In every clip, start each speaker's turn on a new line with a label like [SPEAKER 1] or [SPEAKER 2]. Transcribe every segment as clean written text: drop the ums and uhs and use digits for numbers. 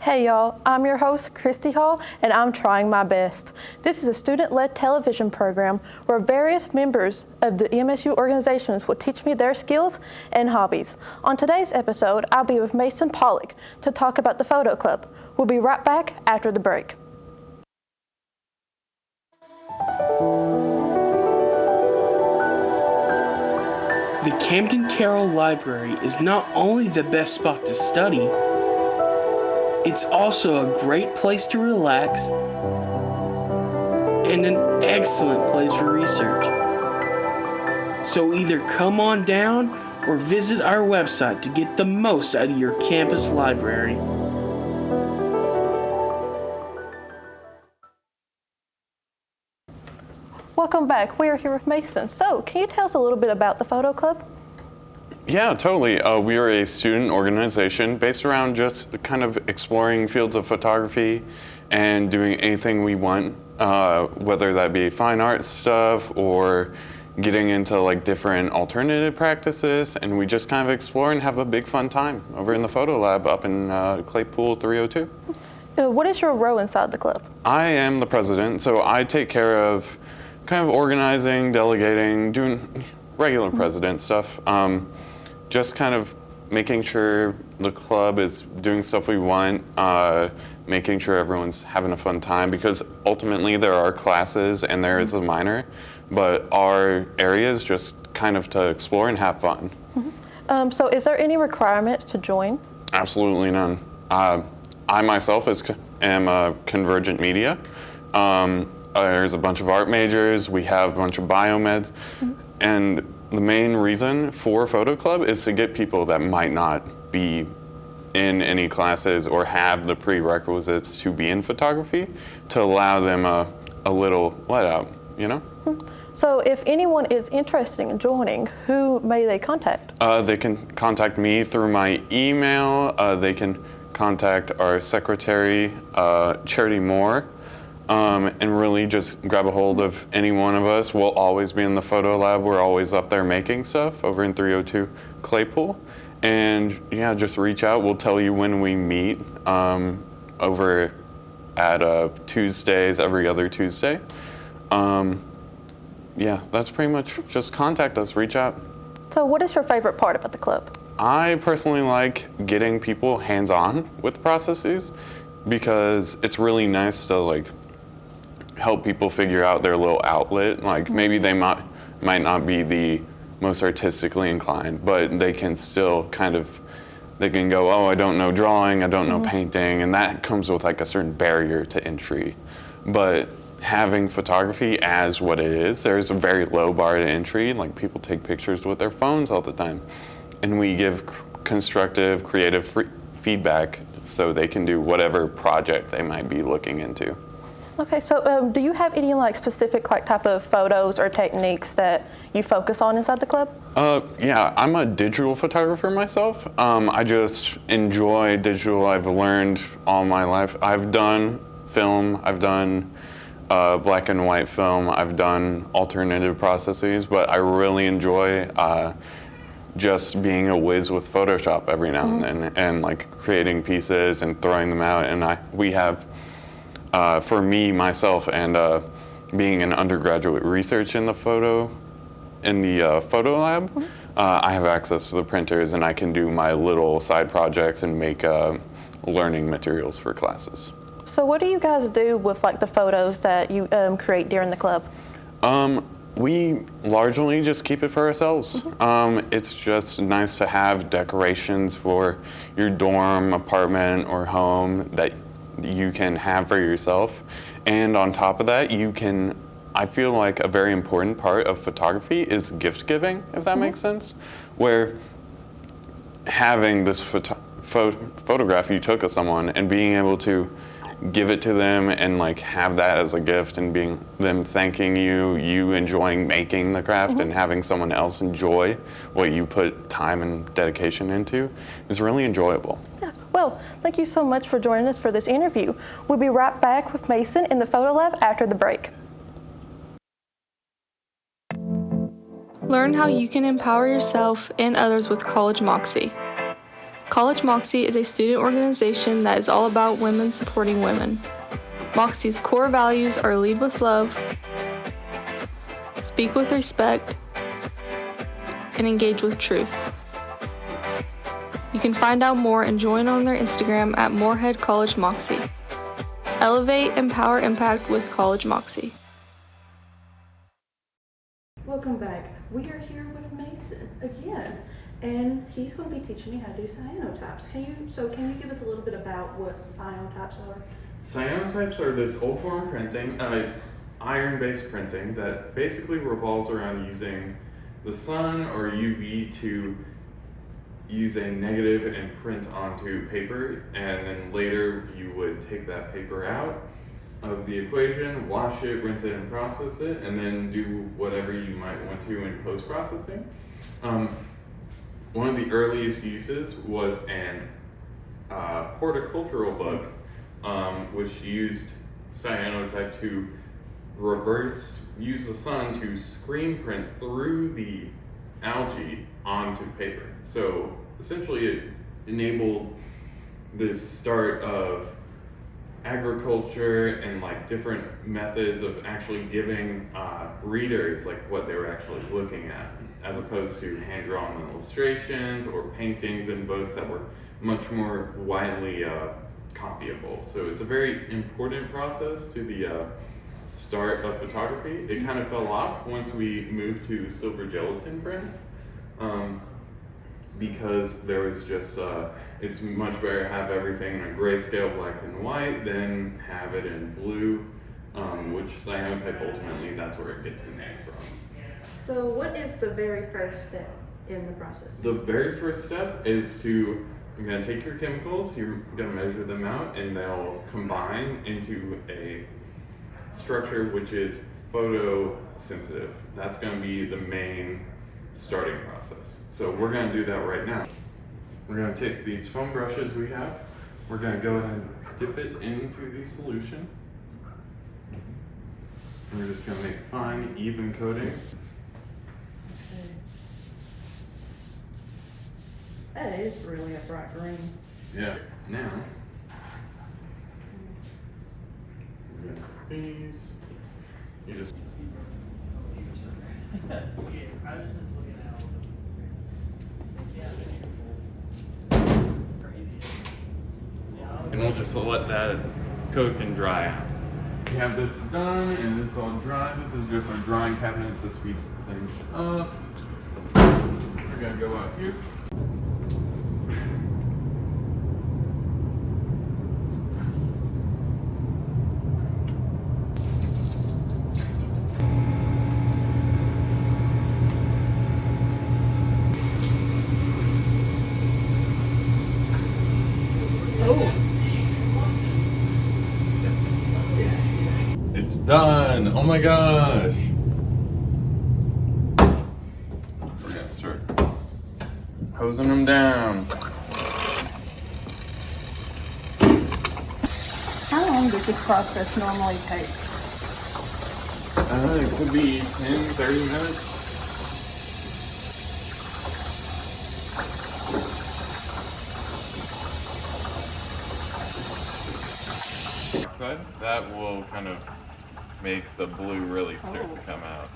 [SPEAKER 1] Hey y'all, I'm your host, Christy Hall, and I'm trying my best. This is a student-led television program where various members of the MSU organizations will teach me their skills and hobbies. On today's episode, I'll be with Mason Pollock to talk about the Photo Club. We'll be right back after the break.
[SPEAKER 2] The Camden Carroll Library is not only the best spot to study, it's also a great place to relax and an excellent place for research. So either come on down or visit our website to get the most out of your campus library.
[SPEAKER 1] Welcome back. We are here with Mason. So, can you tell us a little bit about the Photo Club?
[SPEAKER 3] Yeah, totally. We are a student organization based around just kind of exploring fields of photography and doing anything we want, whether that be fine art stuff or getting into like different alternative practices, and we just kind of explore and have a big fun time over in the photo lab up in Claypool 302.
[SPEAKER 1] What is your role inside the club?
[SPEAKER 3] I am the president, so I take care of kind of organizing, delegating, doing regular president stuff. Just kind of making sure the club is doing stuff we want, making sure everyone's having a fun time, because ultimately there are classes and there is a minor, but our area is just kind of to explore and have fun.
[SPEAKER 1] So is there any requirements to join?
[SPEAKER 3] Absolutely none. I myself am a Convergent Media. There's a bunch of art majors, we have a bunch of biomeds, and the main reason for Photo Club is to get people that might not be in any classes or have the prerequisites to be in photography to allow them a little let out, you know?
[SPEAKER 1] So if anyone is interested in joining, who may they contact?
[SPEAKER 3] They can contact me through my email. They can contact our secretary, Charity Moore, and really just grab a hold of any one of us. We'll always be in the photo lab. We're always up there making stuff over in 302 Claypool. And yeah, just reach out. We'll tell you when we meet over at Tuesdays, every other Tuesday. Yeah, that's pretty much just contact us, reach out.
[SPEAKER 1] So what is your favorite part about the club?
[SPEAKER 3] I personally like getting people hands-on with processes because it's really nice to like help people figure out their little outlet. Like maybe they might not be the most artistically inclined, but they can still kind of, they can go, oh, I don't know drawing, I don't know painting, and that comes with like a certain barrier to entry. But having photography as what it is, there's a very low bar to entry. Like people take pictures with their phones all the time, and we give constructive, creative feedback so they can do whatever project they might be looking into.
[SPEAKER 1] Okay, so do you have any like specific like type of photos or techniques that you focus on inside the club?
[SPEAKER 3] Yeah, I'm a digital photographer myself. I just enjoy digital. I've learned all my life. I've done film, I've done black and white film, I've done alternative processes, but I really enjoy just being a whiz with Photoshop every now and then, and like creating pieces and throwing them out. And we have, for me, myself, and being an undergraduate research in the photo lab, I have access to the printers and I can do my little side projects and make learning materials for classes.
[SPEAKER 1] So what do you guys do with like the photos that you create during the club?
[SPEAKER 3] We largely just keep it for ourselves. It's just nice to have decorations for your dorm, apartment, or home that you can have for yourself. And on top of that, I feel like a very important part of photography is gift giving, if that makes sense, where having this photograph you took of someone and being able to give it to them and like have that as a gift and being them thanking you enjoying making the craft and having someone else enjoy what you put time and dedication into is really enjoyable.
[SPEAKER 1] Yeah. Well, thank you so much for joining us for this interview. We'll be right back with Mason in the photo lab after the break.
[SPEAKER 4] Learn how you can empower yourself and others with College Moxie. College Moxie is a student organization that is all about women supporting women. Moxie's core values are lead with love, speak with respect, and engage with truth. You can find out more and join on their Instagram at Moorhead College Moxie. Elevate, empower, impact with College Moxie.
[SPEAKER 1] Welcome back. We are here with Mason again, and he's going to be teaching me how to do cyanotypes. Can you give us a little bit about what cyanotypes are?
[SPEAKER 3] Cyanotypes are this old form printing, iron-based printing that basically revolves around using the sun or UV to use a negative and print onto paper, and then later you would take that paper out of the equation, wash it, rinse it, and process it, and then do whatever you might want to in post-processing. One of the earliest uses was an horticultural book, which used cyanotype to use the sun to screen print through the algae onto paper. So essentially it enabled this start of agriculture and like different methods of actually giving readers like what they were actually looking at, as opposed to hand-drawn illustrations or paintings in books that were much more widely copyable. So it's a very important process to the start of photography. It kind of fell off once we moved to silver gelatin prints, because there was just, it's much better to have everything in a grayscale, black and white, than have it in blue, which cyanotype ultimately, that's where it gets the name from.
[SPEAKER 1] So what is the very first step in the process?
[SPEAKER 3] The very first step is you're gonna take your chemicals, you're gonna measure them out, and they'll combine into a structure which is photosensitive. That's gonna be the main starting process. So we're gonna do that right now. We're gonna take these foam brushes we have, we're gonna go ahead and dip it into the solution. And we're just gonna make fine, even coatings.
[SPEAKER 1] That is really a bright green.
[SPEAKER 3] Yeah. Now, we're gonna put these. You just. And we'll just let that cook and dry out. We have this done and it's all dry. This is just our drying cabinet to speed things up. We're gonna go out here. It's done. Oh my gosh. We're gonna start hosing them down.
[SPEAKER 1] How long does this process normally take?
[SPEAKER 3] It could be 10-30 minutes. That will kind of make the blue really start to come out.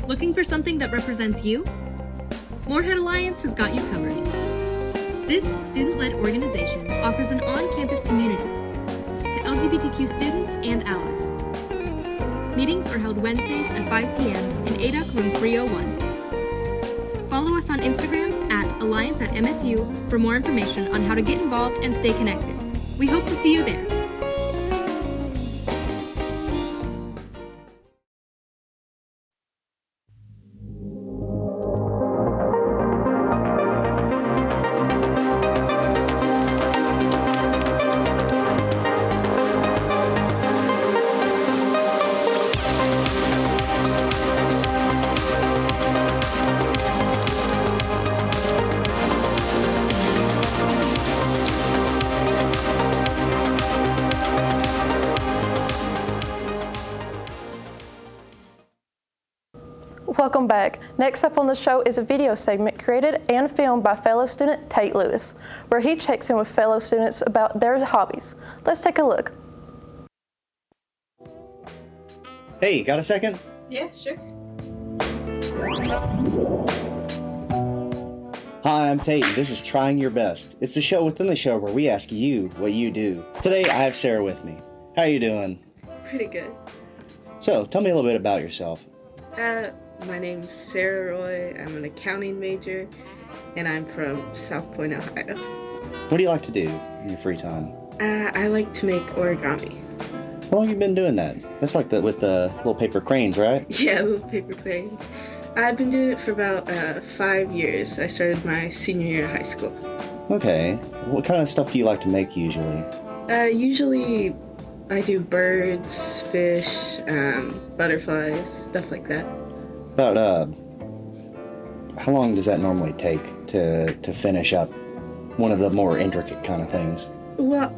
[SPEAKER 5] Looking for something that represents you? Moorhead Alliance has got you covered. This student-led organization offers an on-campus community to LGBTQ students and allies. Meetings are held Wednesdays at 5 p.m. in ADUC room 301. Follow us on Instagram at Alliance@MSU for more information on how to get involved and stay connected. We hope to see you there.
[SPEAKER 1] Welcome back. Next up on the show is a video segment created and filmed by fellow student Tate Lewis, where he checks in with fellow students about their hobbies. Let's take a look.
[SPEAKER 6] Hey, got a second?
[SPEAKER 7] Yeah, sure.
[SPEAKER 6] Hi, I'm Tate. This is Trying Your Best. It's the show within the show where we ask you what you do. Today, I have Sarah with me. How are you doing?
[SPEAKER 7] Pretty good.
[SPEAKER 6] So, tell me a little bit about yourself.
[SPEAKER 7] My name's Sarah Roy. I'm an accounting major, and I'm from South Point, Ohio.
[SPEAKER 6] What do you like to do in your free time?
[SPEAKER 7] I like to make origami.
[SPEAKER 6] How long have you been doing that? That's like with the little paper cranes, right?
[SPEAKER 7] Yeah, little paper planes. I've been doing it for about 5 years. I started my senior year of high school.
[SPEAKER 6] Okay. What kind of stuff do you like to make usually?
[SPEAKER 7] Usually I do birds, fish, butterflies, stuff like that.
[SPEAKER 6] About, how long does that normally take to finish up one of the more intricate kind of things?
[SPEAKER 7] Well,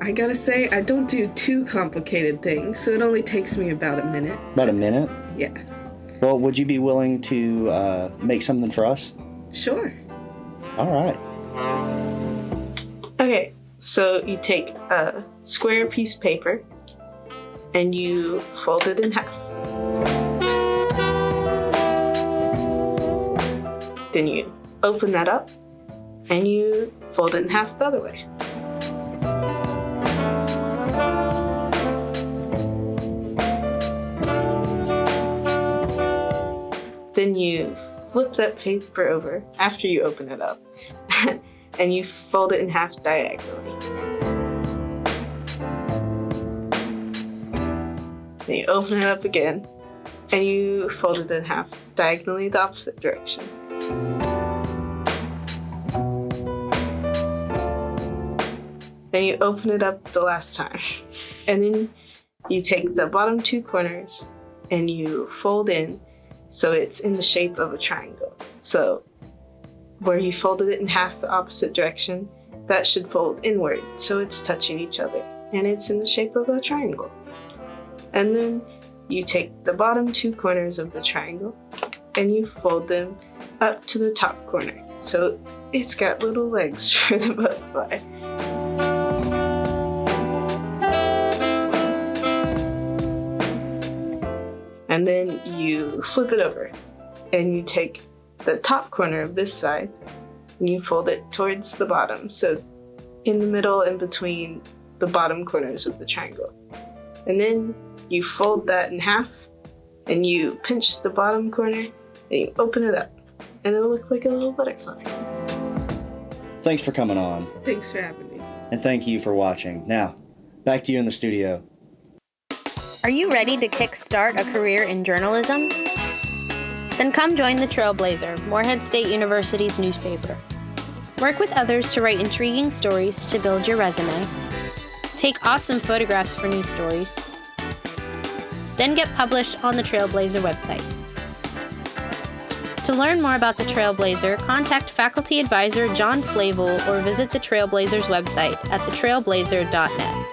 [SPEAKER 7] I gotta say, I don't do too complicated things, so it only takes me about a minute.
[SPEAKER 6] About a minute?
[SPEAKER 7] Yeah.
[SPEAKER 6] Well, would you be willing to make something for us?
[SPEAKER 7] Sure.
[SPEAKER 6] All right.
[SPEAKER 7] Okay, so you take a square piece of paper and you fold it in half. Then you open that up and you fold it in half the other way. Then you flip that paper over after you open it up and you fold it in half diagonally. Then you open it up again and you fold it in half diagonally the opposite direction. Then you open it up the last time. And then you take the bottom two corners and you fold in so it's in the shape of a triangle. So where you folded it in half the opposite direction, that should fold inward so it's touching each other and it's in the shape of a triangle. And then you take the bottom two corners of the triangle and you fold them up to the top corner. So it's got little legs for the butterfly. And then you flip it over and you take the top corner of this side and you fold it towards the bottom. So in the middle and between the bottom corners of the triangle. And then you fold that in half and you pinch the bottom corner and you open it up and it'll look like a little butterfly.
[SPEAKER 6] Thanks for coming on.
[SPEAKER 7] Thanks for having me.
[SPEAKER 6] And thank you for watching. Now, back to you in the studio.
[SPEAKER 8] Are you ready to kickstart a career in journalism? Then come join the Trailblazer, Morehead State University's newspaper. Work with others to write intriguing stories to build your resume. Take awesome photographs for news stories. Then get published on the Trailblazer website. To learn more about the Trailblazer, contact faculty advisor John Flavel or visit the Trailblazer's website at thetrailblazer.net.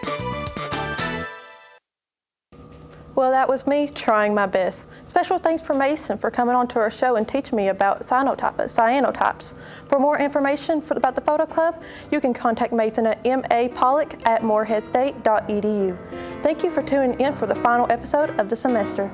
[SPEAKER 1] Well, that was me trying my best. Special thanks for Mason for coming on to our show and teaching me about cyanotypes. For more information about the Photo Club, you can contact Mason at mapollock@moreheadstate.edu. Thank you for tuning in for the final episode of the semester.